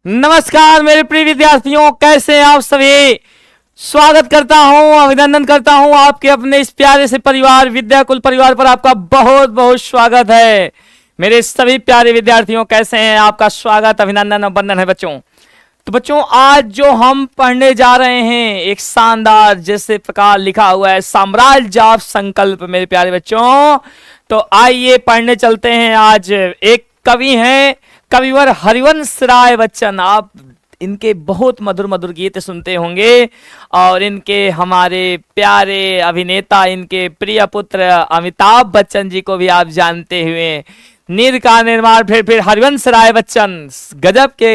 नमस्कार मेरे प्रिय विद्यार्थियों, कैसे हैं आप सभी। स्वागत करता हूं, अभिनंदन करता हूं आपके अपने इस प्यारे से परिवार विद्याकुल परिवार पर आपका बहुत बहुत स्वागत है। मेरे सभी प्यारे विद्यार्थियों कैसे हैं, आपका स्वागत अभिनंदन और वंदन है बच्चों। तो बच्चों आज जो हम पढ़ने जा रहे हैं एक शानदार जैसे प्रकार लिखा हुआ है साम्राज्य ऑफ संकल्प। मेरे प्यारे बच्चों तो आइए पढ़ने चलते हैं। आज एक कवि हैं कविवर हरिवंश राय बच्चन। आप इनके बहुत मधुर मधुर गीत सुनते होंगे और इनके हमारे प्यारे अभिनेता इनके प्रिय पुत्र अमिताभ बच्चन जी को भी आप जानते हुए नीर का निर्माण फिर हरिवंश राय बच्चन गजब के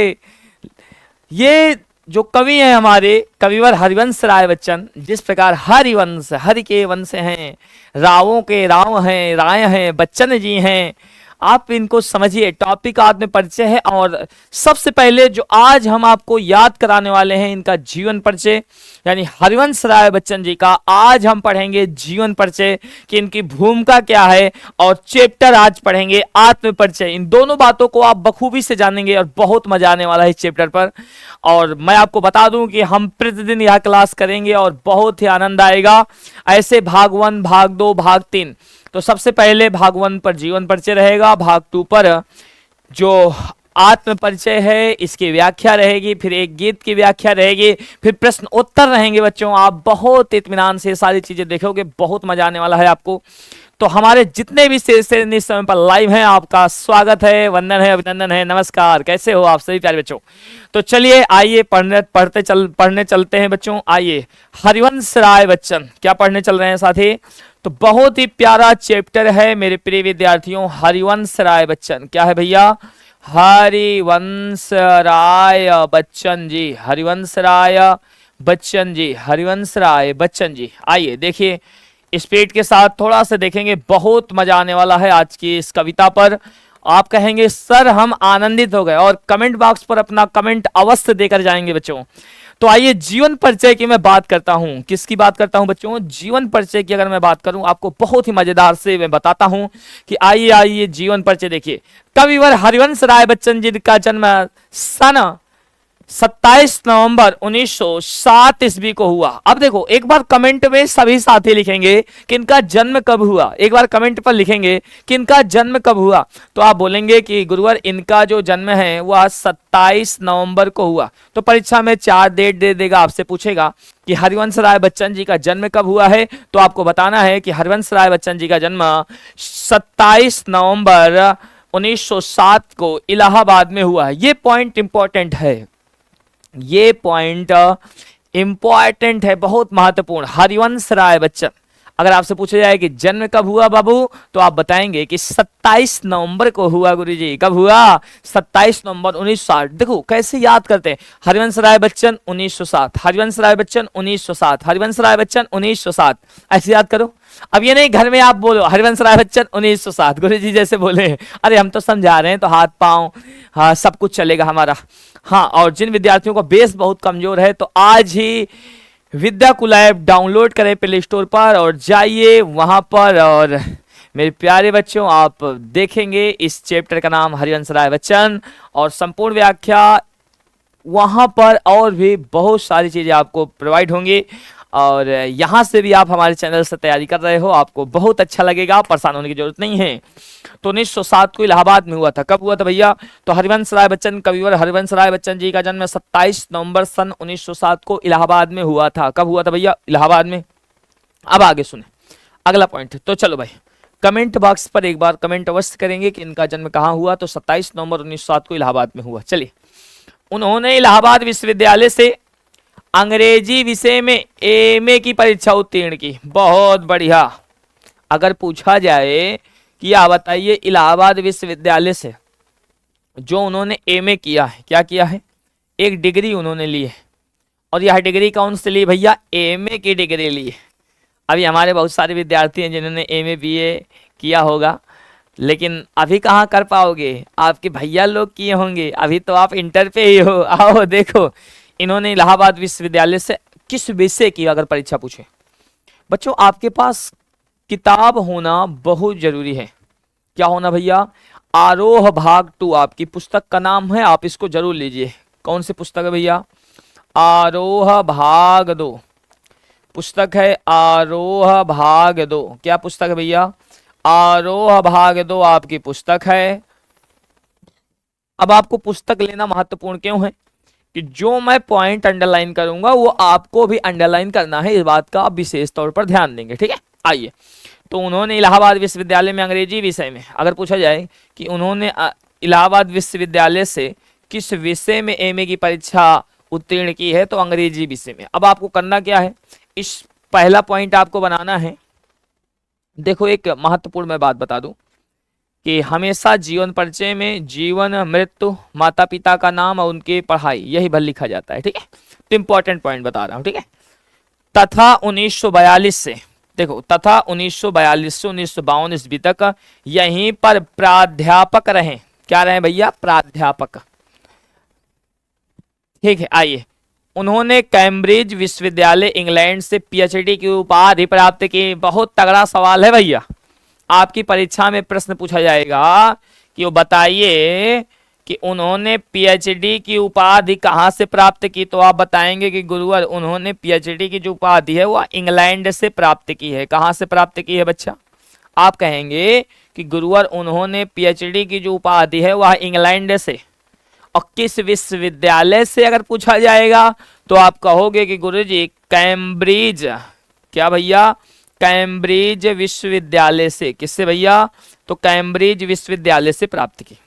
ये जो कवि हैं हमारे कविवर हरिवंश राय बच्चन। जिस प्रकार हरिवंश हरि के वंश हैं, रावों के राव हैं, राय हैं, बच्चन जी हैं। आप इनको समझिए, टॉपिक आत्म परिचय है और सबसे पहले जो आज हम आपको याद कराने वाले हैं इनका जीवन परिचय यानी हरिवंश राय बच्चन जी का आज हम पढ़ेंगे जीवन परिचय कि इनकी भूमिका क्या है और चैप्टर आज पढ़ेंगे आत्म परिचय। इन दोनों बातों को आप बखूबी से जानेंगे और बहुत मजा आने वाला है इस चैप्टर पर। और मैं आपको बता दूं कि हम प्रतिदिन यह क्लास करेंगे और बहुत ही आनंद आएगा। ऐसे भाग 1, भाग 2, भाग 3। तो सबसे पहले भाग 1 पर जीवन परिचय रहेगा, भाग 2 पर जो आत्म परिचय है इसकी व्याख्या रहेगी, फिर एक गीत की व्याख्या रहेगी, फिर प्रश्न उत्तर रहेंगे। बच्चों आप बहुत इत्मीनान से सारी चीजें देखोगे, बहुत मजा आने वाला है आपको। तो हमारे जितने भी इस समय पर लाइव हैं आपका स्वागत है, वंदन है, अभिनंदन है, नमस्कार। कैसे हो आप सभी प्यारे बच्चों। तो चलिए आइए पढ़ने चलते हैं बच्चों। आइए हरिवंश राय बच्चन क्या पढ़ने चल रहे हैं साथी। तो बहुत ही प्यारा चैप्टर है मेरे प्रिय विद्यार्थियों हरिवंश राय बच्चन। क्या है भैया? हरिवंश राय बच्चन जी, हरिवंश राय बच्चन जी, हरिवंश राय बच्चन जी। आइए देखिए स्पीड के साथ थोड़ा सा देखेंगे, बहुत मजा आने वाला है आज की इस कविता पर। आप कहेंगे सर हम आनंदित हो गए और कमेंट बॉक्स पर अपना कमेंट अवश्य देकर जाएंगे बच्चों। तो आइए जीवन परिचय की मैं बात करता हूं। किसकी बात करता हूं बच्चों? जीवन परिचय की अगर मैं बात करूं आपको बहुत ही मजेदार से मैं बताता हूं कि आइए जीवन परिचय देखिए। कविवर हरिवंश राय बच्चन जी का जन्म सन 27 नवंबर 1907 ईस्वी को हुआ। अब देखो एक बार कमेंट में सभी साथी लिखेंगे कि इनका जन्म कब हुआ। एक बार कमेंट पर लिखेंगे कि इनका जन्म कब हुआ तो आप बोलेंगे कि गुरुवर इनका जो जन्म है वह 27 नवंबर को हुआ। तो परीक्षा में 4 डेट दे देगा, आपसे पूछेगा कि हरिवंश राय बच्चन जी का जन्म कब हुआ है तो आपको बताना है कि हरिवंश राय बच्चन जी का जन्म 27 नवंबर 1907 को इलाहाबाद में हुआ है। ये पॉइंट इंपॉर्टेंट है, ये पॉइंट इंपॉर्टेंट है, बहुत महत्वपूर्ण। हरिवंश राय बच्चन अगर आपसे पूछा जाए कि जन्म कब हुआ बाबू तो आप बताएंगे कि 27 नवंबर को हुआ। गुरुजी कब हुआ? 27 नवंबर 1907। देखो कैसे याद करते हैं, हरिवंश राय बच्चन 1907, हरिवंश राय बच्चन 1907, हरिवंश राय बच्चन 1907, ऐसे याद करो। अब ये नहीं घर में आप बोलो हरिवंश राय बच्चन 1907 गुरुजी जैसे बोले, अरे हम तो समझा रहे हैं तो हाथ पांव हाँ सब कुछ चलेगा हमारा। हाँ और जिन विद्यार्थियों का बेस बहुत कमजोर है तो आज ही विद्याकुल ऐप डाउनलोड करें प्ले स्टोर पर और जाइए वहां पर और मेरे प्यारे बच्चों आप देखेंगे इस चैप्टर का नाम हरिवंश राय बच्चन और संपूर्ण व्याख्या वहां पर और भी बहुत सारी चीजें आपको प्रोवाइड होंगी। और यहां से भी आप हमारे चैनल से तैयारी कर रहे हो, आपको बहुत अच्छा लगेगा, परेशान होने की जरूरत नहीं है। तो 1907 को इलाहाबाद में हुआ था। कब हुआ था भैया? तो हरिवंश राय बच्चन कविवर हरिवंश राय बच्चन जी का जन्म 27 नवंबर सन 1907 को इलाहाबाद में हुआ था। कब हुआ था भैया? इलाहाबाद में। अब आगे सुने अगला पॉइंट। तो चलो भाई कमेंट बॉक्स पर एक बार कमेंट अवश्य करेंगे कि इनका जन्म कहाँ हुआ। तो 27 नवंबर 1907 को इलाहाबाद में हुआ। चलिए उन्होंने इलाहाबाद विश्वविद्यालय से अंग्रेजी विषय में एमए की परीक्षा उत्तीर्ण की। बहुत बढ़िया। अगर पूछा जाए कि आप बताइए इलाहाबाद विश्वविद्यालय से जो उन्होंने एमए किया है, क्या किया है? एक डिग्री उन्होंने ली है और यह डिग्री कौन से ली भैया? एमए की डिग्री ली है। अभी हमारे बहुत सारे विद्यार्थी हैं जिन्होंने एमए बीए किया होगा लेकिन अभी कहाँ कर पाओगे, आपके भैया लोग किए होंगे, अभी तो आप इंटर पे ही हो। आओ देखो इन्होंने इलाहाबाद विश्वविद्यालय से किस विषय की अगर परीक्षा पूछे। बच्चों आपके पास किताब होना बहुत जरूरी है। क्या होना भैया? आरोह भाग 2 आपकी पुस्तक का नाम है, आप इसको जरूर लीजिए। कौन सी पुस्तक है भैया? आरोह भाग 2 पुस्तक है, आरोह भाग 2। क्या पुस्तक है भैया? आरोह भाग 2 आपकी पुस्तक है। अब आपको पुस्तक लेना महत्वपूर्ण क्यों है कि जो मैं पॉइंट अंडरलाइन करूंगा वो आपको भी अंडरलाइन करना है, इस बात का आप विशेष तौर पर ध्यान देंगे, ठीक है। आइए, तो उन्होंने इलाहाबाद विश्वविद्यालय में अंग्रेजी विषय में, अगर पूछा जाए कि उन्होंने इलाहाबाद विश्वविद्यालय से किस विषय में एमए की परीक्षा उत्तीर्ण की है, तो अंग्रेजी विषय में। अब आपको करना क्या है, इस पहला पॉइंट आपको बनाना है। देखो, एक महत्वपूर्ण मैं बात बता दूं कि हमेशा जीवन परिचय में जीवन, मृत्यु, माता पिता का नाम और उनकी पढ़ाई, यही भर लिखा जाता है, ठीक है। तो इंपॉर्टेंट पॉइंट बता रहा हूं, ठीक है। तथा 1942 से, देखो, तथा 1942 से 1952 ईस्वी तक यहीं पर प्राध्यापक रहे। क्या रहे भैया? प्राध्यापक, ठीक है। आइए, उन्होंने कैम्ब्रिज विश्वविद्यालय इंग्लैंड से पीएचडी की उपाधि प्राप्त की। बहुत तगड़ा सवाल है भैया, आपकी परीक्षा में प्रश्न पूछा जाएगा कि वो बताइए कि उन्होंने पीएचडी की उपाधि कहां से प्राप्त की, तो आप बताएंगे कि गुरुवर उन्होंने पीएचडी की जो उपाधि है वह इंग्लैंड से प्राप्त की है। कहां से प्राप्त की है बच्चा? आप कहेंगे कि गुरुवर उन्होंने पीएचडी की जो उपाधि है वह इंग्लैंड से। और किस विश्वविद्यालय से अगर पूछा जाएगा तो आप कहोगे कि गुरुजी कैम्ब्रिज, क्या भैया? कैम्ब्रिज विश्वविद्यालय से। किससे भैया? तो कैम्ब्रिज विश्वविद्यालय से प्राप्त की।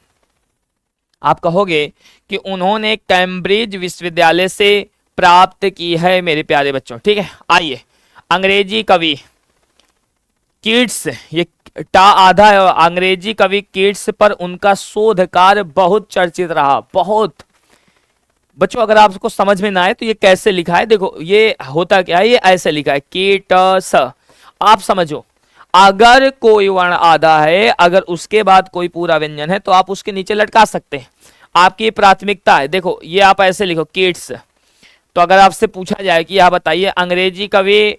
आप कहोगे कि उन्होंने कैम्ब्रिज विश्वविद्यालय से प्राप्त की है मेरे प्यारे बच्चों, ठीक है। आइए, अंग्रेजी कवि कीट्स, ये टा आधा है, अंग्रेजी कवि कीट्स पर उनका शोध कार्य बहुत चर्चित रहा। बहुत बच्चों, अगर आपको समझ में ना आए तो ये कैसे लिखा है, देखो ये होता क्या है, ये ऐसे लिखा है कीटस। आप समझो, अगर कोई वर्ण आधा है, अगर उसके बाद कोई पूरा व्यंजन है तो आप उसके नीचे लटका सकते हैं, आपकी प्राथमिकता है। देखो, ये आप ऐसे लिखो किड्स। तो अगर आपसे पूछा जाए कि आप बताइए अंग्रेजी कवि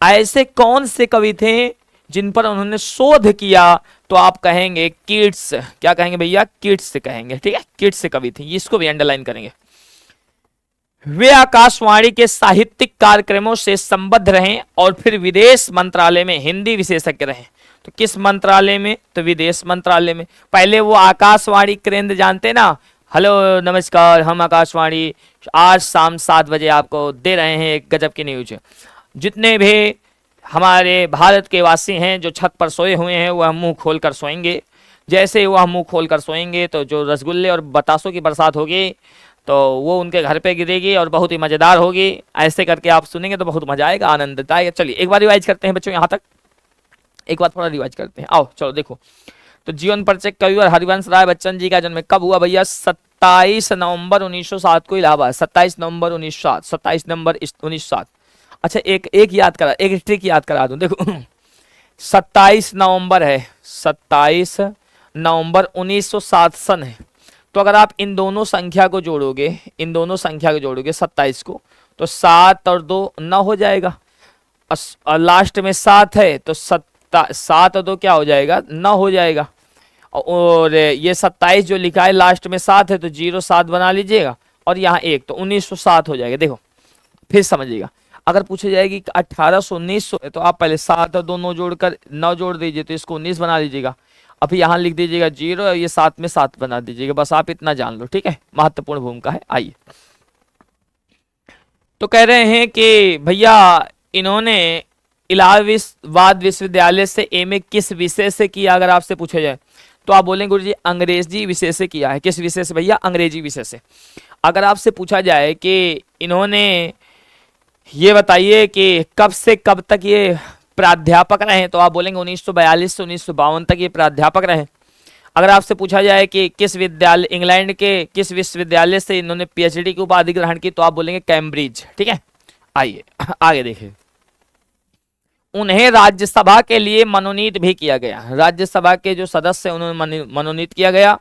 ऐसे कौन से कवि थे जिन पर उन्होंने शोध किया, तो आप कहेंगे किड्स। क्या कहेंगे भैया? किड्स से कहेंगे, ठीक है। किड्स से कवि थे, इसको भी अंडरलाइन करेंगे। वे आकाशवाणी के साहित्यिक कार्यक्रमों से संबद्ध रहे और फिर विदेश मंत्रालय में हिंदी विशेषज्ञ रहे। तो किस मंत्रालय में? तो विदेश मंत्रालय में। पहले वो आकाशवाणी केंद्र जानते ना, हेलो नमस्कार, हम आकाशवाणी आज शाम 7 बजे आपको दे रहे हैं एक गजब की न्यूज। जितने भी हमारे भारत के वासी हैं जो छत पर सोए हुए हैं वह मुंह खोल कर सोएंगे। जैसे वह मुंह खोल कर सोएंगे तो जो रसगुल्ले और बतासों की बरसात होगी तो वो उनके घर पे गिरेगी और बहुत ही मजेदार होगी। ऐसे करके आप सुनेंगे तो बहुत मजा आएगा, आनंद आएगा। चलिए एक बार रिवाइज करते हैं बच्चों, यहाँ तक एक बार थोड़ा रिवाइज करते हैं। आओ चलो देखो, तो जीवन परिचय कवि और हरिवंश राय बच्चन जी का जन्म कब हुआ भैया? 27 नवंबर 1907 को इलाहाबाद। 27 नवंबर 1907, 27 नवंबर 1907। अच्छा, एक याद करा, एक ट्रिक याद करा दूं। देखो 27 नवंबर है, 27 नवंबर 1907 सन है। तो अगर आप इन दोनों संख्या को जोड़ोगे, इन दोनों संख्या को जोड़ोगे 27 को, तो 7 और 2 9 हो जाएगा। और लास्ट में 7 है तो 7 और 2 क्या हो जाएगा? 9 हो जाएगा। और ये 27 जो लिखा है लास्ट में 7 है तो 07 बना लीजिएगा, और यहाँ 1 तो 1907 हो जाएगा। देखो फिर समझिएगा, अगर पूछे जाएगी 1800 1900 है तो आप पहले 7 और 2 9 जोड़कर 9 जोड़ दीजिए तो इसको 19 बना लीजिएगा। अभी यहाँ लिख दीजिएगा 0, ये 7 में 7 बना दीजिएगा। बस आप इतना जान लो, ठीक है। महत्वपूर्ण भूमिका है। आइए, तो कह रहे हैं कि भैया इन्होंने इलाहाबाद विश्वविद्यालय से एमए किस विषय से किया? अगर आपसे पूछा जाए तो आप बोलेंगे गुरुजी अंग्रेजी विषय से किया है। किस विषय से भैया? अंग्रेजी विषय से। अगर आपसे पूछा जाए कि इन्होंने ये बताइए कि कब से कब तक ये प्राध्यापक रहे, तो आप बोलेंगे 1942 से 1952 तक ये प्राध्यापक रहे। अगर आपसे पूछा जाए कि किस विद्यालय, इंग्लैंड के किस विश्वविद्यालय से इन्होंने पीएचडी की उपाधि ग्रहण की, तो आप बोलेंगे कैम्ब्रिज, ठीक है। आइए आगे देखिए, उन्हें राज्यसभा के लिए मनोनीत भी किया गया। राज्यसभा के जो सदस्य उन्होंने मनोनीत किया गया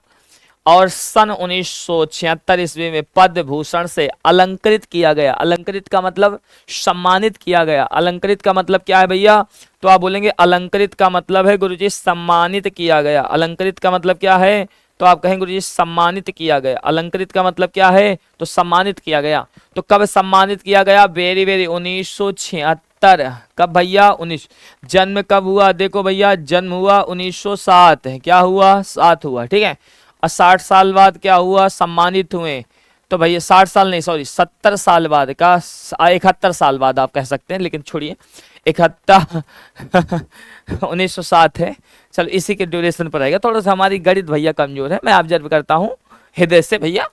और सन 1976 ईस्वी में पद्म भूषण से अलंकृत किया गया। अलंकृत का मतलब सम्मानित किया गया। अलंकृत का मतलब क्या है भैया? तो आप बोलेंगे अलंकृत का मतलब है गुरुजी सम्मानित किया गया। अलंकृत का मतलब क्या है? तो आप कहेंगे गुरुजी सम्मानित किया गया। अलंकृत का मतलब क्या है, तो सम्मानित किया गया। तो कब सम्मानित किया गया, वेरी वेरी 1976। कब भैया, 19। जन्म कब हुआ, देखो भैया जन्म हुआ 1907 है, क्या हुआ, 7 हुआ, ठीक है। और 60 साल बाद क्या हुआ, सम्मानित हुए। तो भैया 60 साल नहीं, सॉरी 70 साल बाद का, 71 साल बाद आप कह सकते हैं, लेकिन छोड़िए 71 1907 है। चलो इसी के ड्यूरेशन पर रहेगा, थोड़ा सा हमारी गणित भैया कमजोर है, मैं ऑब्जर्व करता हूँ हृदय से भैया।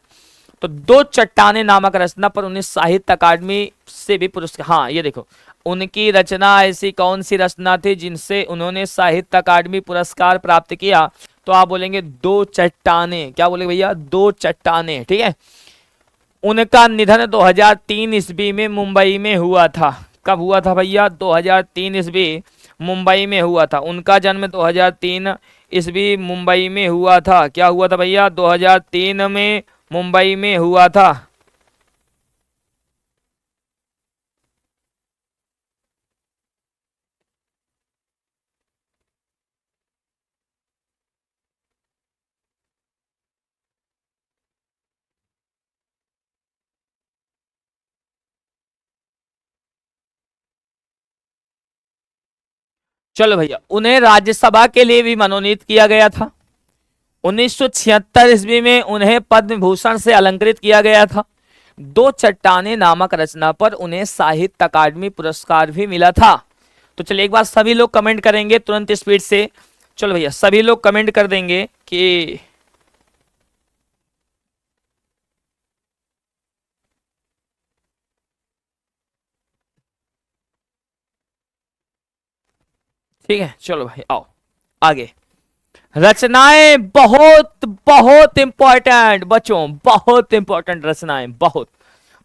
तो दो चट्टाने नामक रचना पर उन्हें साहित्य अकादमी से भी पुरस्कार, हाँ ये देखो, उनकी रचना ऐसी कौन सी रचना थी जिनसे उन्होंने साहित्य अकादमी पुरस्कार प्राप्त किया, तो आप बोलेंगे दो चट्टाने, क्या बोले भैया, दो चट्टाने, ठीक है। उनका निधन 2003 ईस्वी में मुंबई में हुआ था। कब हुआ था भैया, 2003 ईस्वी मुंबई में हुआ था। उनका जन्म 2003 ईस्वी मुंबई में हुआ था। क्या हुआ था भैया, 2003 में मुंबई में हुआ था। चलो भैया, उन्हें राज्यसभा के लिए भी मनोनीत किया गया था। 1976 ईस्वी में उन्हें पद्म भूषण से अलंकृत किया गया था। दो चट्टाने नामक रचना पर उन्हें साहित्य अकादमी पुरस्कार भी मिला था। तो चलिए एक बार सभी लोग कमेंट करेंगे तुरंत स्पीड से। चलो भैया सभी लोग कमेंट कर देंगे कि ठीक है। चलो भाई आओ आगे। रचनाएं बहुत बहुत इंपॉर्टेंट बच्चों, बहुत इंपॉर्टेंट रचनाएं, बहुत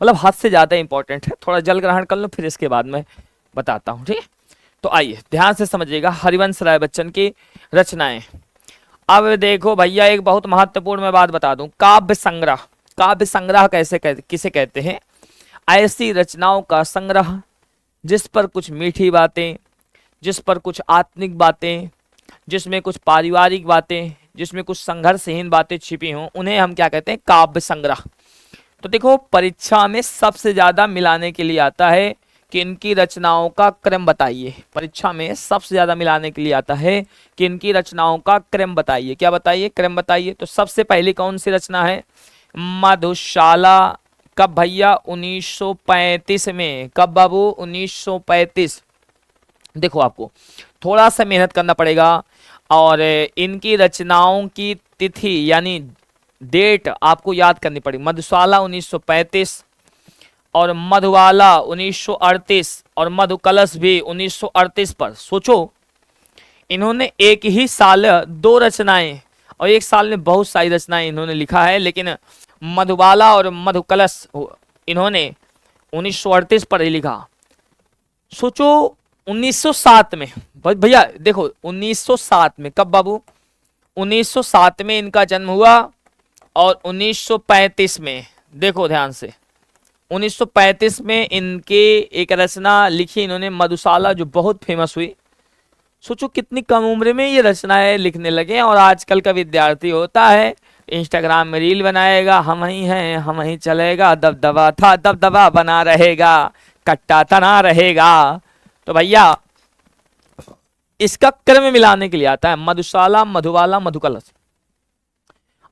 मतलब हद से ज्यादा इंपॉर्टेंट है। थोड़ा जल ग्रहण कर लो, फिर इसके बाद में बताता हूं, ठीक है। तो आइए ध्यान से समझिएगा हरिवंश राय बच्चन की रचनाएं। अब देखो भैया एक बहुत महत्वपूर्ण मैं बात बता दूं, काव्य संग्रह। काव्य संग्रह किसे कहते हैं, ऐसी रचनाओं का संग्रह जिस पर कुछ मीठी बातें, जिस पर कुछ आत्मिक बातें, जिसमें कुछ पारिवारिक बातें, जिसमें कुछ संघर्षहीन बातें छिपी हों, उन्हें हम क्या कहते हैं, काव्य संग्रह। तो देखो परीक्षा में सबसे ज्यादा मिलाने के लिए आता है कि इनकी रचनाओं का क्रम बताइए। परीक्षा में सबसे ज्यादा मिलाने के लिए आता है कि इनकी रचनाओं का क्रम बताइए। क्या बताइए, क्रम बताइए। तो सबसे पहली कौन सी रचना है, मधुशाला। कब भैया, 1935 में। कब बाबू, 1935। देखो आपको थोड़ा सा मेहनत करना पड़ेगा और इनकी रचनाओं की तिथि यानी डेट आपको याद करनी पड़ेगी। मधुशाला 1935 और मधुबाला 1938 और मधुकलश भी 1938 पर। सोचो इन्होंने एक ही साल दो रचनाएं और एक साल में बहुत सारी रचनाएं इन्होंने लिखा है, लेकिन मधुबाला और मधुकलश इन्होंने 1938 पर ही लिखा। सोचो 1907 में भैया, देखो 1907 में। कब बाबू, 1907 में इनका जन्म हुआ और 1935 में, देखो ध्यान से, 1935 में इनके एक रचना लिखी इन्होंने मधुशाला, जो बहुत फेमस हुई। सोचो कितनी कम उम्र में ये रचनाएं लिखने लगे। और आजकल का विद्यार्थी होता है इंस्टाग्राम में रील बनाएगा, हम ही हैं हम ही चलेगा, दबदबा था दबदबा बना रहेगा, कट्टा तना रहेगा। तो भैया इसका क्रम मिलाने के लिए आता है मधुशाला, मधुबाला, मधुकलश।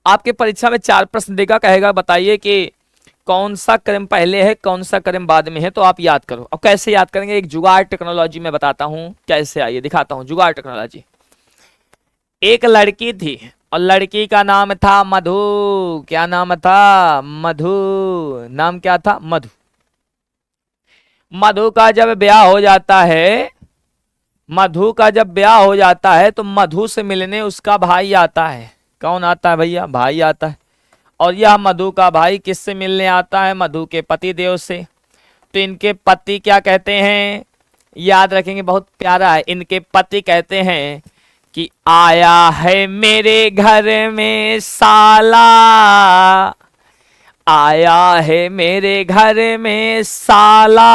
आपके परीक्षा में 4 प्रश्न देगा, कहेगा बताइए कि कौन सा क्रम पहले है कौन सा क्रम बाद में है, तो आप याद करो। अब कैसे याद करेंगे, एक जुगाड़ टेक्नोलॉजी में बताता हूं कैसे, आइए दिखाता हूं जुगाड़ टेक्नोलॉजी। एक लड़की थी और लड़की का नाम था मधु। क्या नाम था, मधु। नाम क्या था, मधु। मधु का जब ब्याह हो जाता है, मधु का जब ब्याह हो जाता है तो मधु से मिलने उसका भाई आता है। कौन आता है भैया, भाई आता है। और यह मधु का भाई किससे मिलने आता है, मधु के पति देव से। तो इनके पति क्या कहते हैं, याद रखेंगे, बहुत प्यारा है। इनके पति कहते हैं कि आया है मेरे घर में साला, आया है मेरे घर में साला,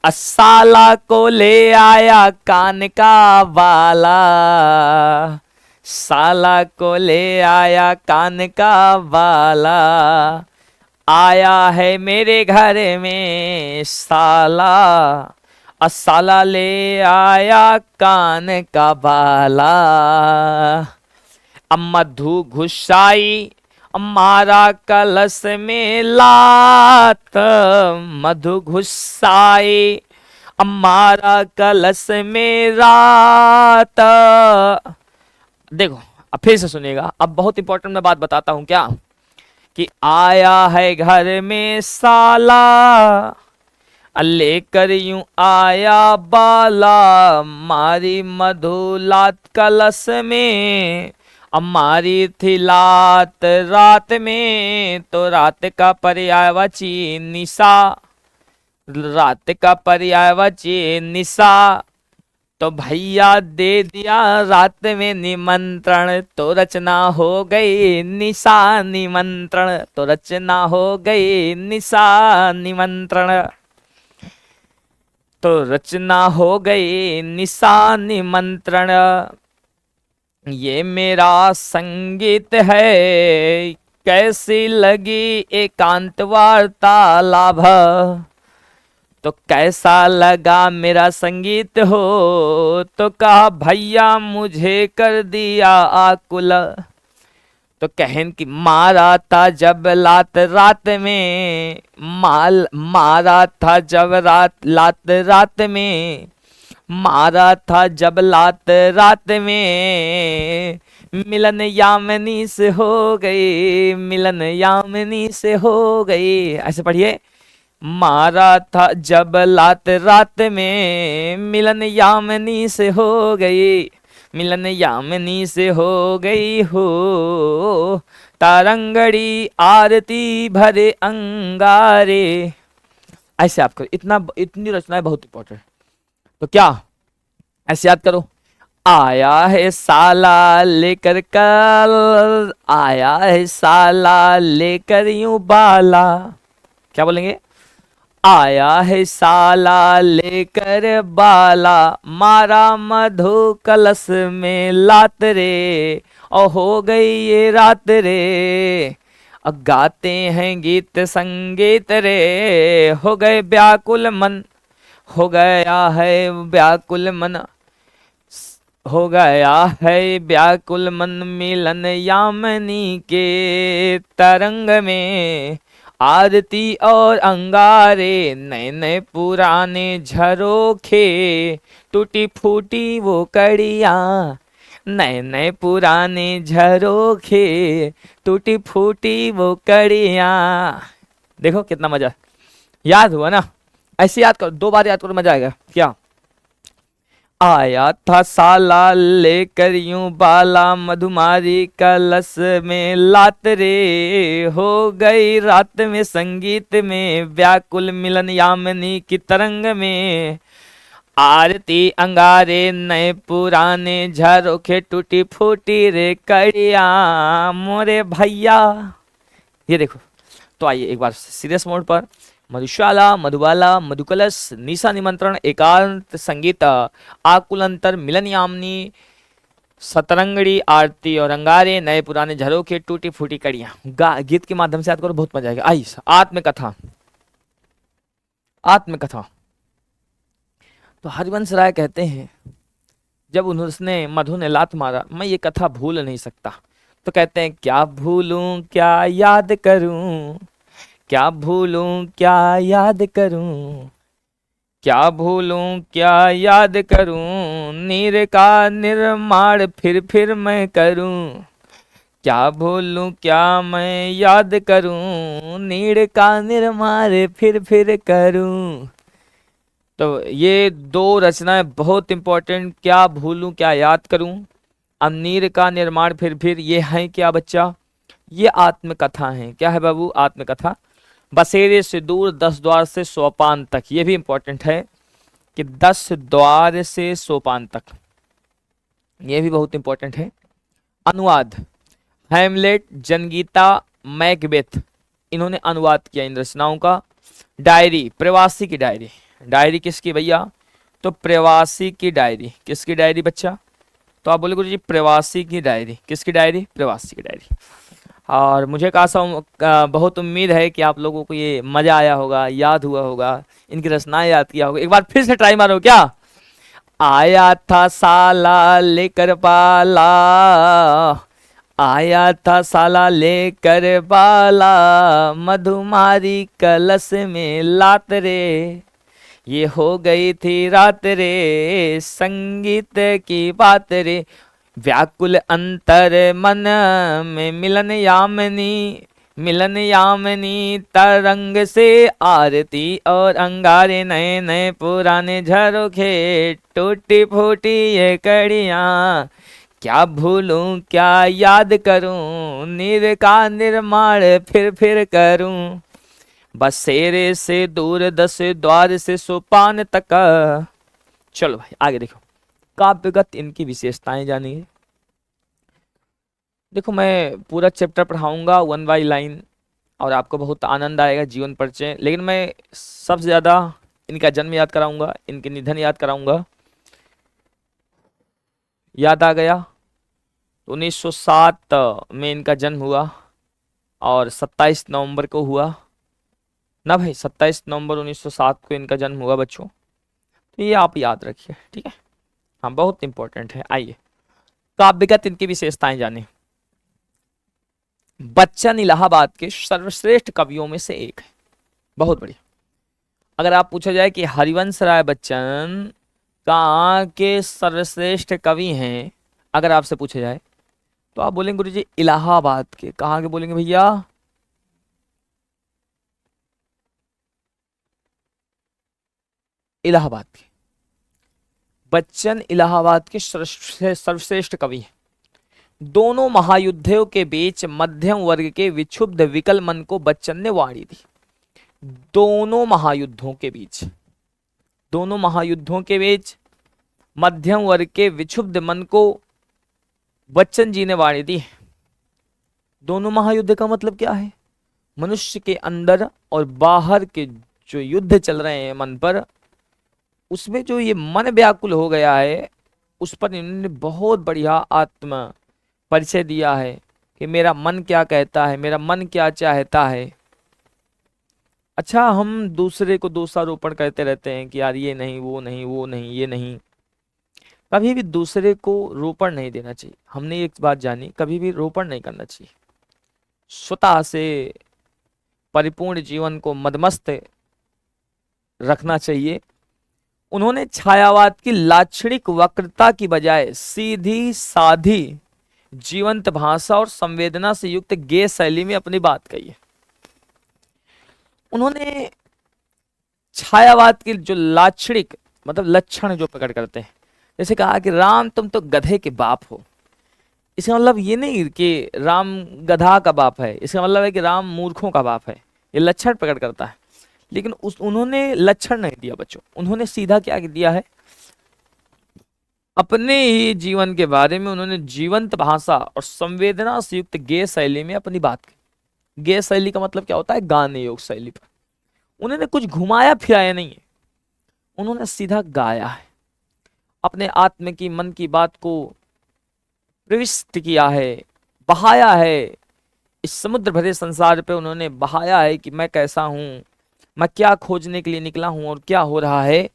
साला को ले आया कान का बाला, साला को ले आया कान का बाला, आया है मेरे घर में साला, साला ले आया कान का बाला। अब मधु घुसाई मारा कलश में लात, मधु घुसाई मारा कलश में रात। देखो अब फिर से सुनिएगा, अब बहुत इंपॉर्टेंट मैं बात बताता हूं क्या, कि आया है घर में साला, लेकर यूं आया बाला, मारी मधु लात कलश में, हमारी थी लात रात में, तो रात का पर्यायवाची निशा, रात का पर्यायवाची निशा, तो भैया दे दिया रात में निमंत्रण, तो रचना हो गई निशा निमंत्रण, तो रचना हो गई निशा निमंत्रण, तो रचना हो गई निशा निमंत्रण। ये मेरा संगीत है, कैसी लगी एकांत वार्तालाप, तो कैसा लगा मेरा संगीत हो, तो कहा भैया मुझे कर दिया आकुल, तो कहन कि मारा था जब लात रात में, मारा था जब लात रात में, मारा था जब लात रात में, मिलन यामिनी से हो गई, मिलन यामिनी से हो गई। ऐसे पढ़िए, मारा था जब लात रात में, मिलन यामिनी से हो गई, मिलन यामिनी से हो गई हो, तारंगड़ी आरती भरे अंगारे। ऐसे आपको इतनी रचनाएं बहुत इंपॉर्टेंट। तो क्या ऐसे याद करो, आया है साला लेकर कल, आया है साला लेकर यूं बाला, क्या बोलेंगे, आया है साला लेकर बाला, मारा मधु कलश में लात रे, और हो गई ये रात रे, अब गाते हैं गीत संगीत रे, हो गए व्याकुल मन, हो गया है व्याकुल मन, हो गया है व्याकुल मन, मिलन यामिनी के तरंग में, आरती और अंगारे, नए नए पुराने झरोखे, टूटी फूटी वो कड़िया, नए नए पुराने झरोखे, टूटी फूटी वो कड़िया। देखो कितना मजा, याद हुआ ना, ऐसे याद करो, 2 बार याद करो, मजा आएगा। क्या, आया था साला लेकर यूं बाला, मधुमारी कलश में लात रे, हो गई रात में संगीत में, व्याकुल मिलन यामिनी की तरंग में, आरती अंगारे नए पुराने झरोखे, टूटी फूटी रे कड़िया मोरे भैया। ये देखो, तो आइए एक बार सीरियस मोड पर, मधुशाला, मधुबाला, मधुकलश, निशा निमंत्रण, एकांत संगीत, आकुलंतर, मिलन यामिनी, सतरंगड़ी, आरती और अंगारे, नए पुराने झरोखे, टूटी फूटी कड़ियां। गीत के माध्यम से याद करो, बहुत मजा आएगा। आई आत्मकथा, आत्मकथा। तो हरिवंश राय कहते हैं, जब उसने मधु ने लात मारा, मैं ये कथा भूल नहीं सकता, तो कहते हैं क्या भूलूं क्या याद करूं, क्या भूलूं क्या याद करूं, क्या भूलूं क्या याद करूं, नीर का निर्माण फिर मैं करूं, क्या भूलूं क्या मैं याद करूं, नीर का निर्माण फिर करूं। तो ये 2 रचनाएं बहुत इंपॉर्टेंट, क्या भूलूं क्या याद करूं, अब नीर का निर्माण फिर, ये है क्या बच्चा, ये आत्मकथा है। क्या है बाबू, आत्मकथा। बसेरे से दूर 10 द्वार से सोपान तक, ये भी इंपॉर्टेंट है कि 10 द्वार से सोपान तक, ये भी बहुत इंपॉर्टेंट है। अनुवाद, हैमलेट, जनगीता, मैकबेथ, इन्होंने अनुवाद किया इन रचनाओं का। डायरी, प्रवासी की डायरी, डायरी किसकी भैया, तो प्रवासी की डायरी, किसकी डायरी बच्चा, तो आप बोले गुरुजी प्रवासी की डायरी, किसकी डायरी? प्रवासी की डायरी। और मुझे बहुत उम्मीद है कि आप लोगों को ये मजा आया होगा, याद हुआ होगा, इनकी रचनाएं याद किया होगा। एक बार फिर से ट्राई मारो क्या? आया था साला लेकर बाला, आया था साला लेकर बाला, मधुमारी कलश में लात रे, ये हो गई थी रात रे, संगीत की बात रे, व्याकुल अंतर मन में मिलन यामिनी, मिलन यामिनी तरंग से आरती, और अंगारे नए नए पुराने झरोखे, टूटी फूटी ये कड़ियाँ, क्या भूलूं क्या याद करूं, नीर का निर्माण फिर करूं, बसेरे से दूर 10 द्वार से सोपान तक। चलो भाई आगे देखो, काव्यगत इनकी विशेषताएं जानिए। देखो मैं पूरा चैप्टर पढ़ाऊंगा 1 बाई लाइन और आपको बहुत आनंद आएगा, जीवन परिचय। लेकिन मैं सबसे ज़्यादा इनका जन्म याद कराऊंगा, इनके निधन याद कराऊंगा। याद आ गया? 1907 में इनका जन्म हुआ और 27 नवंबर को हुआ ना भाई, 27 नवंबर 1907 को इनका जन्म हुआ बच्चों। तो ये आप याद रखिए, ठीक है? हाँ बहुत इंपॉर्टेंट है। आइए काव्यगत इनकी विशेषताएं जाने। बच्चन इलाहाबाद के सर्वश्रेष्ठ कवियों में से एक है, बहुत बढ़िया। अगर आप पूछा जाए कि हरिवंश राय बच्चन कहाँ के सर्वश्रेष्ठ कवि हैं, अगर आपसे पूछा जाए तो आप बोलेंगे गुरुजी इलाहाबाद के। कहाँ के बोलेंगे भैया? इलाहाबाद के। बच्चन इलाहाबाद के सर्वश्रेष्ठ कवि हैं। दोनों महायुद्धों के बीच मध्यम वर्ग के विक्षुब्ध विकल मन को बच्चन ने वाणी दी। दोनों महायुद्धों के बीच, दोनों महायुद्धों के बीच मध्यम वर्ग के विक्षुब्ध मन को बच्चन जी ने वाणी दी। दोनों महायुद्ध का मतलब क्या है? मनुष्य के अंदर और बाहर के जो युद्ध चल रहे हैं मन पर, उसमें जो ये मन व्याकुल हो गया है, उस पर इन्होंने बहुत बढ़िया आत्म परिचय दिया है कि मेरा मन क्या कहता है, मेरा मन क्या चाहता है। अच्छा, हम दूसरे को दोषारोपण करते रहते हैं कि यार ये नहीं, वो नहीं, वो नहीं, ये नहीं। कभी भी दूसरे को रोपण नहीं देना चाहिए। हमने एक बात जानी, कभी भी रोपण नहीं करना चाहिए। स्वतः से परिपूर्ण जीवन को मदमस्त रखना चाहिए। उन्होंने छायावाद की लाक्षणिक वक्रता की बजाय सीधी साधी जीवंत भाषा और संवेदना से युक्त गेय शैली में अपनी बात कही है। उन्होंने छायावाद की जो लाक्षणिक मतलब लक्षण जो प्रकट करते हैं, जैसे कहा कि राम तुम तो गधे के बाप हो, इसका मतलब ये नहीं कि राम गधा का बाप है, इसका मतलब है कि राम मूर्खों का बाप है। ये लक्षण प्रकट करता है। लेकिन उन्होंने लक्षण नहीं दिया बच्चों, उन्होंने सीधा क्या दिया है? अपने ही जीवन के बारे में उन्होंने जीवंत भाषा और संवेदना से युक्त गेय शैली में अपनी बात की। गेय शैली का मतलब क्या होता है? गाने योग शैली पर। उन्होंने कुछ घुमाया फिराया नहीं है, उन्होंने सीधा गाया है, अपने आत्म की मन की बात को प्रविष्ट किया है, बहाया है। इस समुद्र भरे संसार पे उन्होंने बहाया है कि मैं कैसा हूँ, मैं क्या खोजने के लिए निकला हूँ और क्या हो रहा है।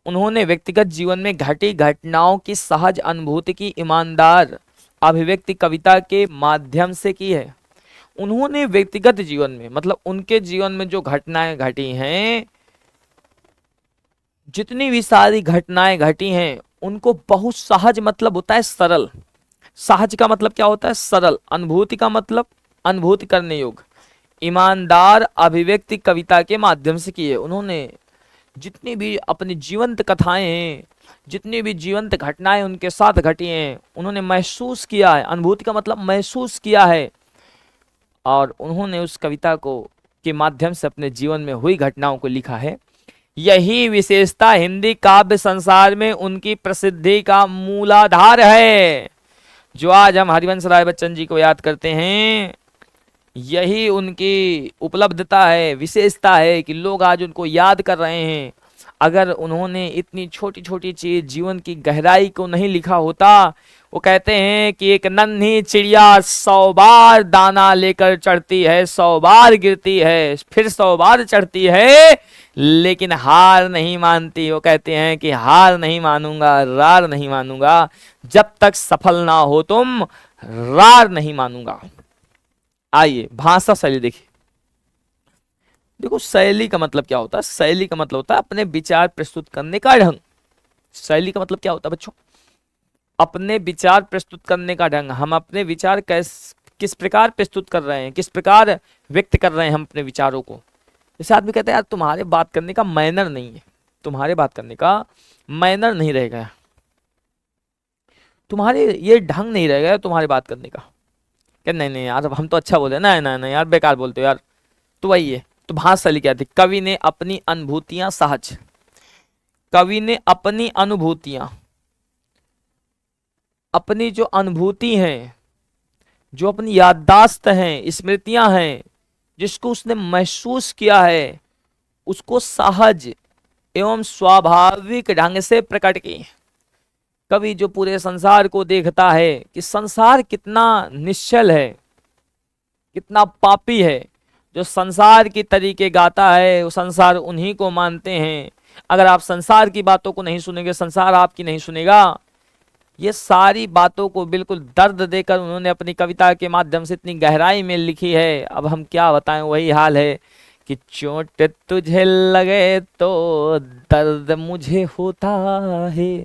उन्होंने व्यक्तिगत जीवन में घटी घटनाओं की सहज अनुभूति की ईमानदार अभिव्यक्ति कविता के माध्यम से की है। उन्होंने व्यक्तिगत जीवन में मतलब उनके जीवन में जो घटनाएं घटी हैं, जितनी भी सारी घटनाएं घटी हैं, उनको बहुत सहज मतलब होता है सरल। सहज का मतलब क्या होता है? सरल। अनुभूति का मतलब अनुभूति करने योग्य। ईमानदार अभिव्यक्ति कविता के माध्यम से की है। उन्होंने जितनी भी अपनी जीवंत कथाएं हैं, जितनी भी जीवंत घटनाएं उनके साथ घटी हैं, उन्होंने महसूस किया है। अनुभूति का मतलब महसूस किया है, और उन्होंने उस कविता को के माध्यम से अपने जीवन में हुई घटनाओं को लिखा है। यही विशेषता हिंदी काव्य संसार में उनकी प्रसिद्धि का मूलाधार है। जो आज हम हरिवंश राय बच्चन जी को याद करते हैं, यही उनकी उपलब्धता है, विशेषता है कि लोग आज उनको याद कर रहे हैं। अगर उन्होंने इतनी छोटी छोटी चीज जीवन की गहराई को नहीं लिखा होता। वो कहते हैं कि एक नन्ही चिड़िया 100 बार दाना लेकर चढ़ती है, 100 बार गिरती है, फिर 100 बार चढ़ती है, लेकिन हार नहीं मानती। वो कहते हैं कि हार नहीं मानूंगा, रार नहीं मानूंगा, जब तक सफल ना हो तुम, रार नहीं मानूंगा। आइए भाषा शैली देखिए। देखो शैली का मतलब क्या होता है? शैली का मतलब होता है अपने विचार प्रस्तुत करने का ढंग। शैली का मतलब क्या होता है बच्चों? अपने विचार प्रस्तुत करने का ढंग। हम अपने विचार किस प्रकार प्रस्तुत कर रहे हैं, किस प्रकार व्यक्त कर रहे हैं हम अपने विचारों को। जैसे आदमी कहता है यार तुम्हारे बात करने का मैनर नहीं है, तुम्हारे बात करने का मैनर नहीं रह गया, तुम्हारे ये ढंग नहीं रह गया तुम्हारे बात करने का। क्या नहीं नहीं यार हम तो अच्छा बोले, नहीं नहीं नहीं यार बेकार बोलते हो यार, तो वही है। तो भाषा शैली क्या थी? कवि ने अपनी अनुभूतियां सहज, कवि ने अपनी अनुभूतियां, अपनी जो अनुभूति हैं, जो अपनी याददाश्त हैं, स्मृतियां हैं, जिसको उसने महसूस किया है, उसको सहज एवं स्वाभाविक ढंग से प्रकट की। कवि जो पूरे संसार को देखता है कि संसार कितना निश्चल है, कितना पापी है, जो संसार की तरीके गाता है वो संसार उन्हीं को मानते हैं। अगर आप संसार की बातों को नहीं सुनेंगे, संसार आपकी नहीं सुनेगा। ये सारी बातों को बिल्कुल दर्द देकर उन्होंने अपनी कविता के माध्यम से इतनी गहराई में लिखी है। अब हम क्या बताएं, वही हाल है कि चोट तुझे लगे तो दर्द मुझे होता है,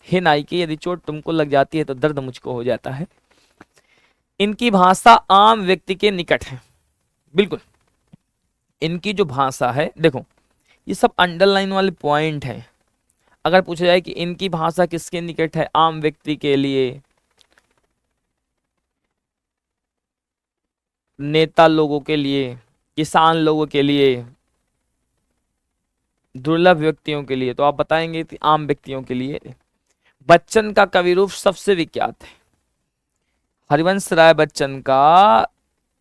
हे नायकी यदि चोट तुमको लग जाती है तो दर्द मुझको हो जाता है। इनकी भाषा आम व्यक्ति के निकट है, बिल्कुल। इनकी जो भाषा है, देखो ये सब अंडरलाइन वाले पॉइंट हैं। अगर पूछा जाए कि इनकी भाषा किसके निकट है, आम व्यक्ति के लिए, नेता लोगों के लिए, किसान लोगों के लिए, दुर्लभ व्यक्तियों के लिए, तो आप बताएंगे कि आम व्यक्तियों के लिए। बच्चन का कवि रूप सबसे विख्यात है। हरिवंश राय बच्चन का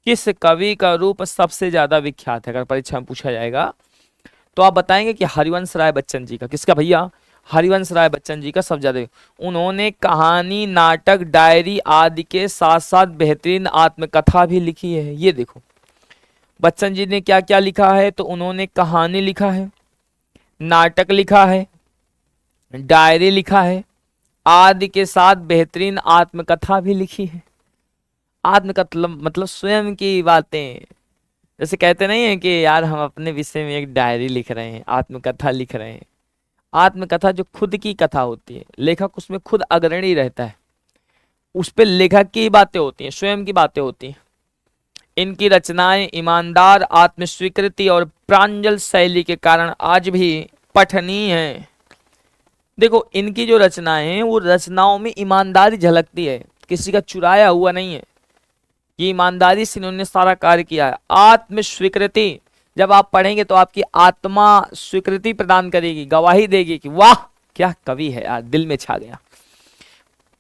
किस कवि का रूप सबसे ज्यादा विख्यात है? अगर परीक्षा में पूछा जाएगा तो आप बताएंगे कि हरिवंश राय बच्चन जी का। किसका भैया? हरिवंश राय बच्चन जी का सबसे ज्यादा। उन्होंने कहानी, नाटक, डायरी आदि के साथ साथ बेहतरीन आत्मकथा भी लिखी है। ये देखो बच्चन जी ने क्या क्या लिखा है, तो उन्होंने कहानी लिखा है, नाटक लिखा है, डायरी लिखा है, आदि के साथ बेहतरीन आत्मकथा भी लिखी है। आत्मकथा मतलब स्वयं की बातें। जैसे कहते नहीं है कि यार हम अपने विषय में एक डायरी लिख रहे हैं, आत्मकथा लिख रहे हैं। आत्मकथा जो खुद की कथा होती है, लेखक उसमें खुद अग्रणी रहता है, उस पे लेखक की बातें होती हैं, स्वयं की बातें होती हैं। इनकी रचनाएं ईमानदार, आत्मस्वीकृति और प्रांजल शैली के कारण आज भी पठनीय हैं। देखो इनकी जो रचनाएं हैं वो रचनाओं में ईमानदारी झलकती है, किसी का चुराया हुआ नहीं है। ये ईमानदारी से इन्होंने सारा कार्य किया है। आत्मस्वीकृति, जब आप पढ़ेंगे तो आपकी आत्मा स्वीकृति प्रदान करेगी, गवाही देगी कि वाह क्या कवि है यार, दिल में छा गया।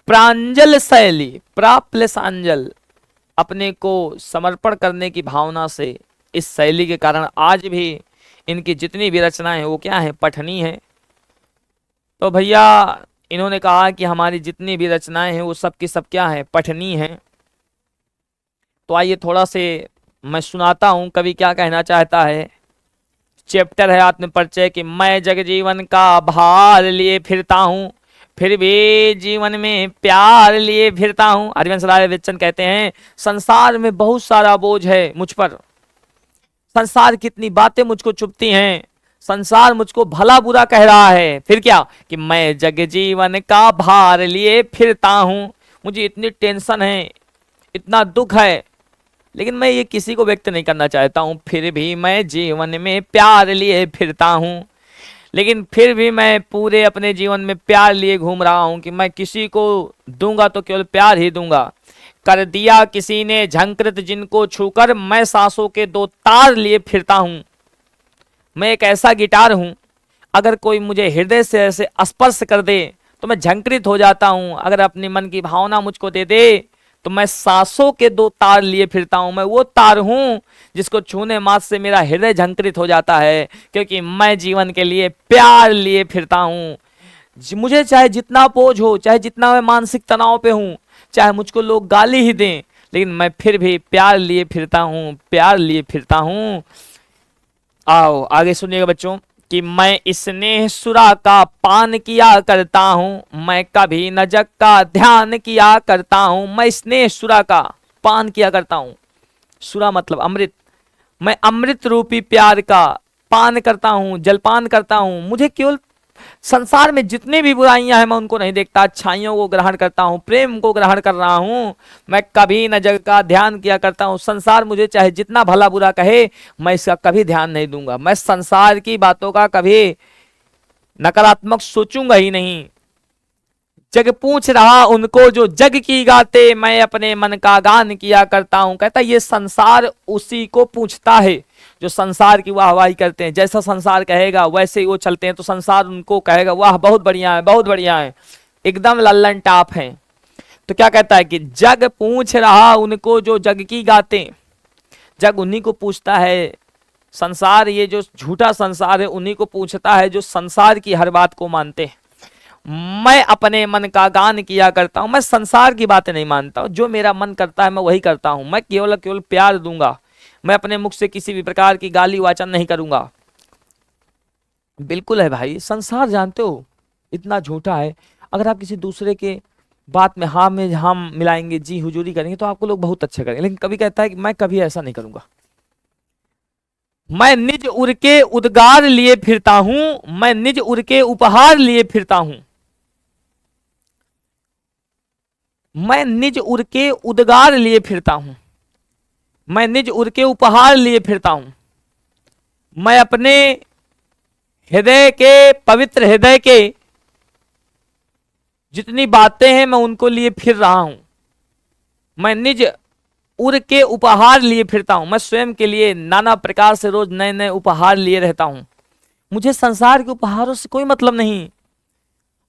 प्रांजल शैली, प्रा प्लस अंजल, अपने को समर्पण करने की भावना से, इस शैली के कारण आज भी इनकी जितनी भी रचनाएं हैं वो क्या है, पठनीय है। तो भैया इन्होंने कहा कि हमारी जितनी भी रचनाएं हैं वो सब की सब क्या है, पठनीय है। तो आइए थोड़ा से मैं सुनाता हूं कवि क्या कहना चाहता है। चैप्टर है आत्मपरिचय कि मैं जग जीवन का भार लिए फिरता हूं, फिर भी जीवन में प्यार लिए फिरता हूं। हरिवंश राय बच्चन कहते हैं संसार में बहुत सारा बोझ है मुझ पर, संसार कितनी बातें मुझको चुभती हैं, संसार मुझको भला बुरा कह रहा है, फिर क्या कि मैं जग जीवन का भार लिए फिरता हूं। मुझे इतनी टेंशन है, इतना दुख है, लेकिन मैं ये किसी को व्यक्त नहीं करना चाहता हूं। फिर भी मैं जीवन में प्यार लिए फिरता हूं, लेकिन फिर भी मैं पूरे अपने जीवन में प्यार लिए घूम रहा हूं कि मैं किसी को दूंगा तो केवल प्यार ही दूंगा। कर दिया किसी ने झंकृत जिनको छूकर, मैं सांसों के 2 तार लिए फिरता हूं। मैं एक ऐसा गिटार हूं, अगर कोई मुझे हृदय से ऐसे स्पर्श कर दे तो मैं झंकृत हो जाता हूं। अगर अपने मन की भावना मुझको दे दे तो मैं सांसों के दो तार लिए फिरता हूं। मैं वो तार हूं जिसको छूने मात्र से मेरा हृदय झंकृत हो जाता है, क्योंकि मैं जीवन के लिए प्यार लिए फिरता हूं। मुझे चाहे जितना बोझ हो, चाहे जितना मैं मानसिक तनाव पे हूं, चाहे मुझको लोग गाली ही दें, लेकिन मैं फिर भी प्यार लिए फिरता हूं, प्यार लिए फिरता हूं। आओ आगे सुनिएगा बच्चों कि मैं स्नेह सुरा का पान किया करता हूं, मैं कभी न जग का ध्यान किया करता हूं। मैं स्नेह सुरा का पान किया करता हूं, सुरा मतलब अमृत। मैं अमृत रूपी प्यार का पान करता हूं, जलपान करता हूं। मुझे केवल संसार में जितनी भी बुराइयां हैं मैं उनको नहीं देखता, अच्छाइयों को ग्रहण करता हूं, प्रेम को ग्रहण कर रहा हूं। मैं कभी न जग का ध्यान किया करता हूं। संसार मुझे चाहे जितना भला बुरा कहे, मैं इसका कभी ध्यान नहीं दूंगा। मैं संसार की बातों का कभी नकारात्मक सोचूंगा ही नहीं। जग पूछ रहा उनको जो जग की गाते, मैं अपने मन का गान किया करता हूं। कहता ये संसार उसी को पूछता है जो संसार की वाहवाही करते हैं। जैसा संसार कहेगा वैसे ही वो चलते हैं, तो संसार उनको कहेगा वाह बहुत बढ़िया है, बहुत बढ़िया है, एकदम लल्लन टाप है। तो क्या कहता है कि जग पूछ रहा उनको जो जग की गाते, जग उन्हीं को पूछता है। संसार, ये जो झूठा संसार है, उन्हीं को पूछता है जो संसार की हर बात को मानते हैं। मैं अपने मन का गान किया करता हूं। मैं संसार की बातें नहीं मानता हूं, जो मेरा मन करता है मैं वही करता हूं। मैं केवल केवल प्यार दूंगा, मैं अपने मुख से किसी भी प्रकार की गाली वाचन नहीं करूंगा। बिल्कुल है भाई, संसार जानते हो इतना झूठा है। अगर आप किसी दूसरे के बात में हम मिलाएंगे, जी हुजूरी करेंगे, तो आपको लोग बहुत अच्छा करेंगे। लेकिन कभी कहता है कि मैं कभी ऐसा नहीं करूंगा। मैं निज उर के उद्गार लिए फिरता हूं, मैं निज उर के उपहार लिए फिरता हूं। मैं निज उर के उद्गार लिए फिरता हूं, मैं निज उर के उपहार लिए फिरता हूं। मैं अपने हृदय के, पवित्र हृदय के जितनी बातें हैं मैं उनको लिए फिर रहा हूं। मैं निज उर के उपहार लिए फिरता हूं। मैं स्वयं के लिए नाना प्रकार से रोज नए नए उपहार लिए रहता हूं। मुझे संसार के उपहारों से कोई मतलब नहीं।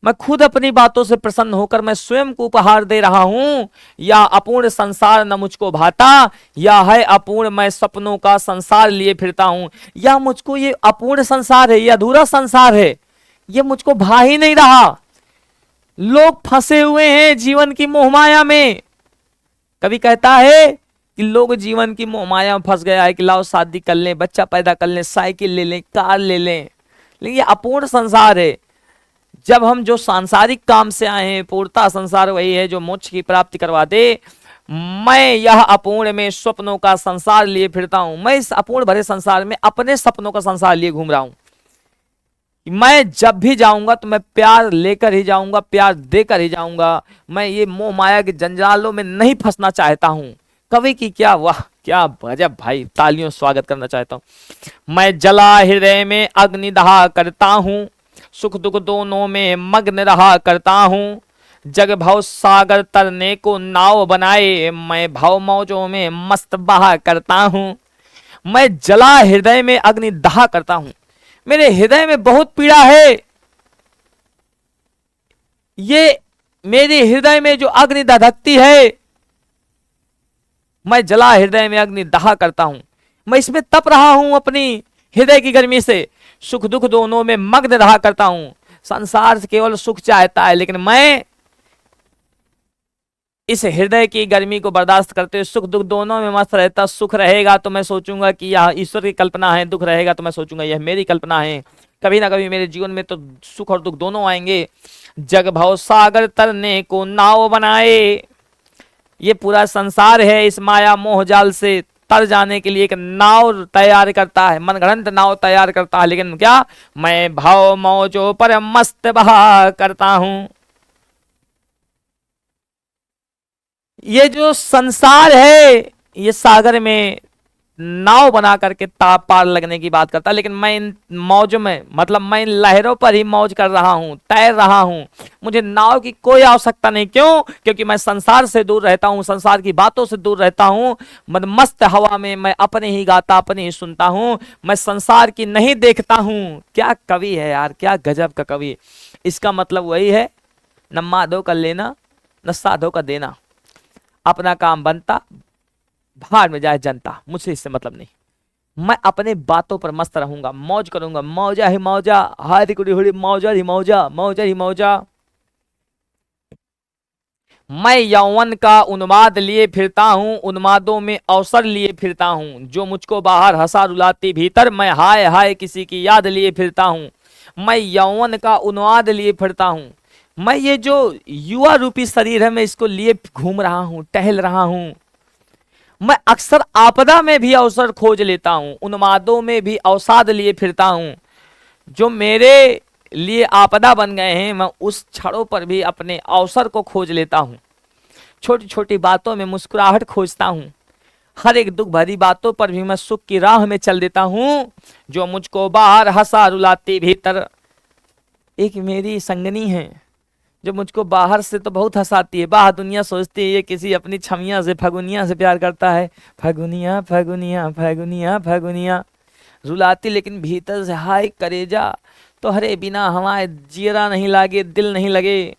मैं खुद अपनी बातों से प्रसन्न होकर मैं स्वयं को उपहार दे रहा हूं। या अपूर्ण संसार न मुझको भाता, या है अपूर्ण मैं सपनों का संसार लिए फिरता हूं। या मुझको ये अपूर्ण संसार है, ये अधूरा संसार है, ये मुझको भा ही नहीं रहा। लोग फंसे हुए हैं जीवन की मोहमाया में। कभी कहता है कि लोग जीवन की मोहमाया में फंस गया है कि लाओ शादी कर लें, बच्चा पैदा कर लें, साइकिल ले लें, कार ले लें। लेकिन ये अपूर्ण संसार है। जब हम जो सांसारिक काम से आए हैं, पूर्णता संसार वही है जो मोक्ष की प्राप्ति करवा दे। मैं यह अपूर्ण में स्वप्नों का संसार लिए फिरता हूं। मैं इस अपूर्ण भरे संसार में अपने सपनों का संसार लिए घूम रहा हूं। मैं जब भी जाऊंगा तो मैं प्यार लेकर ही जाऊंगा, प्यार देकर ही जाऊंगा। मैं ये मोह माया के जंजालों में नहीं फंसना चाहता हूं। कवि की क्या, वाह क्या गजब भाई, तालियों स्वागत करना चाहता हूं। मैं जला हृदय में अग्नि दहा करता हूं, सुख दुख दोनों में मग्न रहा करता हूं। जग भव सागर तरने को नाव बनाए, मैं भव मौजों में मस्त बहा करता हूं। मैं जला हृदय में अग्नि दहा करता हूं। मेरे हृदय में बहुत पीड़ा है। ये मेरे हृदय में जो अग्नि दधकती है, मैं जला हृदय में अग्नि दहा करता हूं। मैं इसमें तप रहा हूं अपनी हृदय की गर्मी से। सुख दुख दोनों में मग्न रहा करता हूं। संसार से केवल सुख चाहता है, लेकिन मैं इस हृदय की गर्मी को बर्दाश्त करते हुए सुख दुख दोनों में मस्त रहता। सुख रहेगा तो मैं सोचूंगा कि यह ईश्वर की कल्पना है, दुख रहेगा तो मैं सोचूंगा यह मेरी कल्पना है। कभी ना कभी मेरे जीवन में तो सुख और दुख दोनों आएंगे। जग भव सागर तरने को नाव बनाए, ये पूरा संसार है इस माया मोह जाल से तर जाने के लिए एक नाव तैयार करता है, मनगढ़ंत नाव तैयार करता है। लेकिन क्या, मैं भाव मौजों पर मस्त बहा करता हूं। ये जो संसार है, ये सागर में नाव बना करके ताप पार लगने की बात करता है। लेकिन मैं इन मौज में, मतलब मैं इन लहरों पर ही मौज कर रहा हूं, तैर रहा हूं। मुझे नाव की कोई आवश्यकता नहीं। क्यों? क्योंकि मैं संसार से दूर रहता हूं, संसार की बातों से दूर रहता हूं। मस्त हवा में मैं अपने ही गाता, अपने ही सुनता हूं। मैं संसार की नहीं देखता हूं। क्या कवि है यार, क्या गजब का कवि। इसका मतलब वही है, न माधो का लेना न साधो का देना। अपना काम बनता, भाड़ में जाए जनता, मुझसे इससे मतलब नहीं। मैं अपने बातों पर मस्त रहूंगा, मौज करूंगा, मौजा ही मौजा, हारी कुड़ी हुड़ी मौजा ही मौजा, मौजा ही मौजा। मैं यौवन का उन्माद लिए फिरता हूँ, उन्मादों में अवसर लिए फिरता हूँ, जो मुझको बाहर हंसा रुलाती भीतर, मैं हाय हाय किसी की याद लिए फिरता हूँ। मैं यौवन का उन्माद लिए फिरता हूँ, मैं ये जो युवा रूपी शरीर है मैं इसको लिए घूम रहा हूँ, टहल रहा हूँ। मैं अक्सर आपदा में भी अवसर खोज लेता हूँ, उन्मादों में भी अवसाद लिए फिरता हूँ। जो मेरे लिए आपदा बन गए हैं मैं उस क्षणों पर भी अपने अवसर को खोज लेता हूँ। छोटी छोटी बातों में मुस्कुराहट खोजता हूँ, हर एक दुख भरी बातों पर भी मैं सुख की राह में चल देता हूँ। जो मुझको बाहर हंसा रुलाती भीतर, एक मेरी संगनी है जो मुझको बाहर से तो बहुत हंसाती है, बाहर दुनिया सोचती है ये किसी अपनी छमिया से फगुनिया से प्यार करता है, फगुनिया फगुनिया फगुनिया फगुनिया रुलाती, लेकिन भीतर से हाय करेजा तो हरे बिना हमारे जीरा नहीं लागे, दिल नहीं लगे।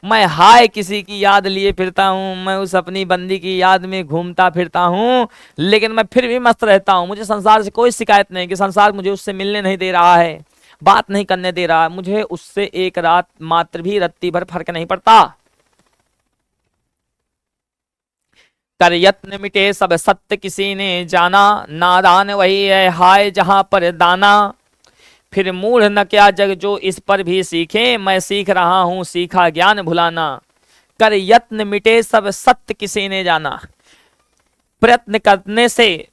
मैं हाय किसी की याद लिए फिरता हूँ, मैं उस अपनी बंदी की याद में घूमता फिरता हूँ, लेकिन मैं फिर भी मस्त रहता हूँ। मुझे संसार से कोई शिकायत नहीं कि संसार मुझे उससे मिलने नहीं दे रहा है, बात नहीं करने दे रहा, मुझे उससे एक रात मात्र भी रत्ती भर फर्क नहीं पड़ता। कर यत्न मिटे सब सत्य किसी ने जाना, नादान वही है हाय जहां पर दाना। फिर मूढ़ न क्या जग जो इस पर भी सीखे, मैं सीख रहा हूं सीखा ज्ञान भुलाना। कर यत्न मिटे सब सत्य किसी ने जाना, प्रयत्न करने से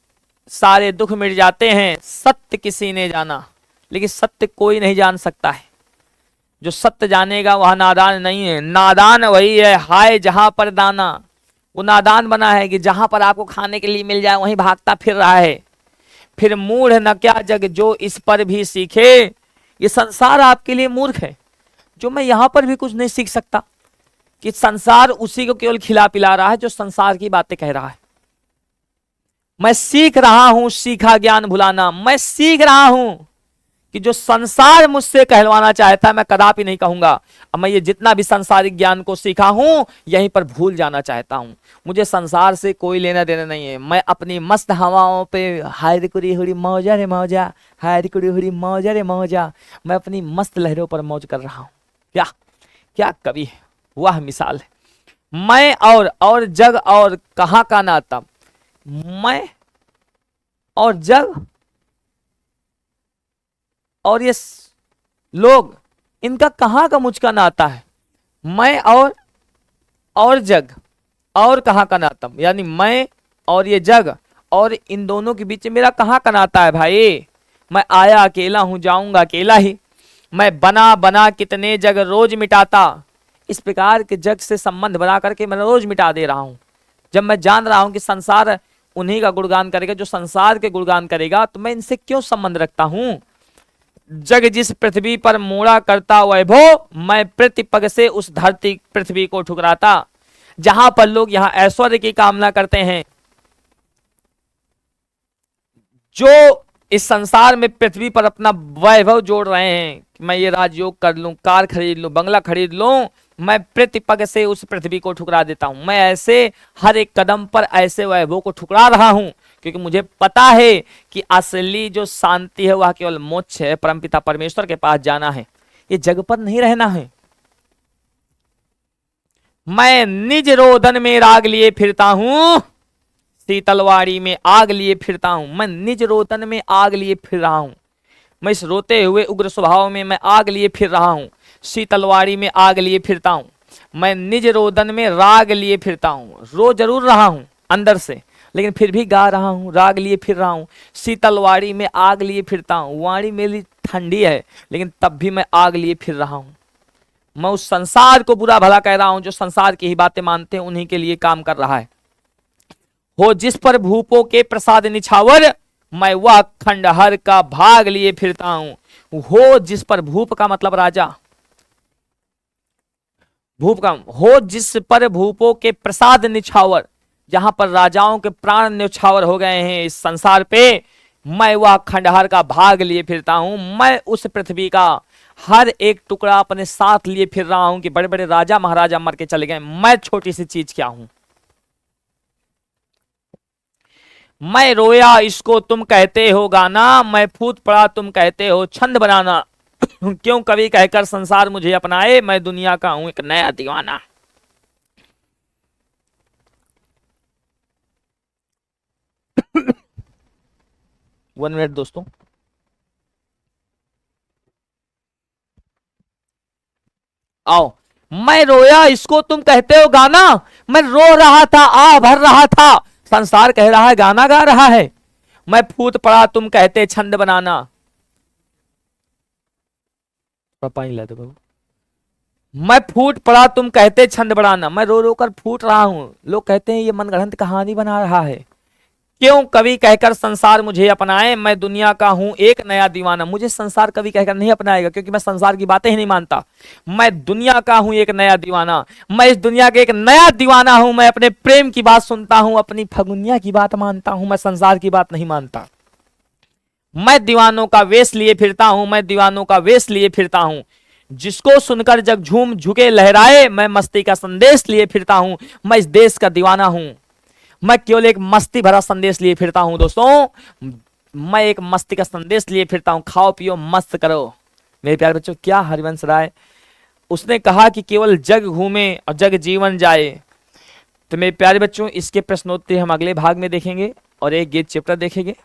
सारे दुख मिट जाते हैं, सत्य किसी ने जाना, लेकिन सत्य कोई नहीं जान सकता है। जो सत्य जानेगा वह नादान नहीं है, नादान वही है हाय जहां पर दाना। वो नादान बना है कि जहां पर आपको खाने के लिए मिल जाए वहीं भागता फिर रहा है। फिर मूढ़ न क्या जग जो इस पर भी सीखे, ये संसार आपके लिए मूर्ख है जो मैं यहां पर भी कुछ नहीं सीख सकता, कि संसार उसी को केवल खिला पिला रहा है जो संसार की बातें कह रहा है। मैं सीख रहा हूं सीखा ज्ञान भुलाना, मैं सीख रहा हूं कि जो संसार मुझसे कहलवाना चाहता है मैं कदापि नहीं कहूंगा। अब मैं ये जितना भी संसारिक ज्ञान को सीखा हूं यहीं पर भूल जाना चाहता हूं। मुझे संसार से कोई लेना देना नहीं है, मैं अपनी मस्त हवाओं पे हाय कुड़ी हुड़ी मौजा रे मौजा, हाय कुड़ी हुड़ी मौजा रे मौजा, मैं अपनी मस्त लहरों पर मौज कर रहा हूं। क्या क्या कवि है, वाह मिसाल है। मैं और जग और कहाँ का नाता, मैं और जग और ये लोग, इनका कहाँ का मुझका नाता है। मैं और जग और कहाँ का नाता, यानी मैं और ये जग और इन दोनों के बीच मेरा कहाँ का नाता है भाई। मैं आया अकेला हूं जाऊंगा अकेला ही, मैं बना बना कितने जग रोज मिटाता। इस प्रकार के जग से संबंध बना करके मैं रोज मिटा दे रहा हूं। जब मैं जान रहा हूं कि संसार उन्हीं का गुणगान करेगा जो संसार के गुणगान करेगा, तो मैं इनसे क्यों संबंध रखता हूं। जग जिस पृथ्वी पर मोड़ा करता वैभव, मैं प्रतिपग से उस धरती पृथ्वी को ठुकराता। जहां पर लोग यहां ऐश्वर्य की कामना करते हैं, जो इस संसार में पृथ्वी पर अपना वैभव जोड़ रहे हैं कि मैं ये राजयोग कर लूं, कार खरीद लूं, बंगला खरीद लूं, मैं प्रतिपग से उस पृथ्वी को ठुकरा देता हूं। मैं ऐसे हर एक कदम पर ऐसे वैभव को ठुकरा रहा हूं क्योंकि मुझे पता है कि असली जो शांति है वह केवल मोक्ष है, परमपिता परमेश्वर के पास जाना है, ये जग पर नहीं रहना है। मैं निज रोदन में राग लिए फिरता हूं, शीतलवाड़ी में आग लिए फिरता हूं। मैं निज रोदन में आग लिए फिर रहा हूं, मैं इस रोते हुए उग्र स्वभाव में मैं आग लिए फिर रहा हूं, शीतलवाड़ी में आग लिए फिरता हूं। मैं निज रोदन में राग लिए फिरता हूं, रो जरूर रहा हूं अंदर से लेकिन फिर भी गा रहा हूं, राग लिए फिर रहा हूं। शीतलवाड़ी में आग लिए फिरता हूं, वाणी मेरी ठंडी है लेकिन तब भी मैं आग लिए फिर रहा हूं। मैं उस संसार को बुरा भला कह रहा हूं जो संसार की ही बातें मानते हैं, उन्हीं के लिए काम कर रहा है। हो जिस पर भूपों के प्रसाद निछावर, मैं वह खंडहर का भाग लिए फिरता हूं। हो जिस पर, भूप का मतलब राजा, भूप का हो जिस पर भूपों के प्रसाद निछावर, जहां पर राजाओं के प्राण न्यौछावर हो गए हैं इस संसार पे, मैं वह खंडहर का भाग लिए फिरता हूं। मैं उस पृथ्वी का हर एक टुकड़ा अपने साथ लिए फिर रहा हूं कि बड़े बड़े राजा महाराजा मर के चले गए, मैं छोटी सी चीज क्या हूं। मैं रोया इसको तुम कहते हो गाना, मैं फूट पड़ा तुम कहते हो छंद बनाना। क्यों कवि कहकर संसार मुझे अपनाए, मैं दुनिया का हूं एक नया दीवाना। 1 मिनट दोस्तों। आओ। मैं रोया इसको तुम कहते हो गाना, मैं रो रहा था आ भर रहा था, संसार कह रहा है गाना गा रहा है। मैं फूट पड़ा तुम कहते छंद बनाना। पानी ला दो बाबू। मैं फूट पड़ा तुम कहते छंद बनाना, मैं रो रो कर फूट रहा हूं, लोग कहते हैं ये मनगढ़ंत कहानी बना रहा है। क्यों कवि कहकर संसार मुझे अपनाए, मैं दुनिया का हूं एक नया दीवाना। मुझे संसार कवि कहकर नहीं अपनाएगा, क्योंकि मैं संसार की बातें ही नहीं मानता। मैं दुनिया का हूं एक नया दीवाना, मैं इस दुनिया के एक नया दीवाना हूं। मैं अपने प्रेम की बात सुनता हूं, अपनी फगुनिया की बात मानता हूं, मैं संसार की बात नहीं मानता। मैं दीवानों का वेश लिए फिरता हूं, मैं दीवानों का वेश लिए फिरता हूं। जिसको सुनकर जग झूम झुके लहराए, मैं मस्ती का संदेश लिए फिरता हूं। मैं इस देश का दीवाना हूं, मैं केवल एक मस्ती भरा संदेश लिए फिरता हूं दोस्तों। मैं एक मस्ती का संदेश लिए फिरता हूं, खाओ पियो मस्त करो। मेरे प्यारे बच्चों, क्या हरिवंश राय उसने कहा कि केवल जग घूमे और जग जीवन जाए। तो मेरे प्यारे बच्चों, इसके प्रश्नोत्तर हम अगले भाग में देखेंगे और एक गीत चैप्टर देखेंगे।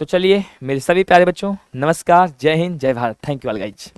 तो चलिए मेरे सभी प्यारे बच्चों, नमस्कार, जय हिंद, जय Bharat. Thank you all guys.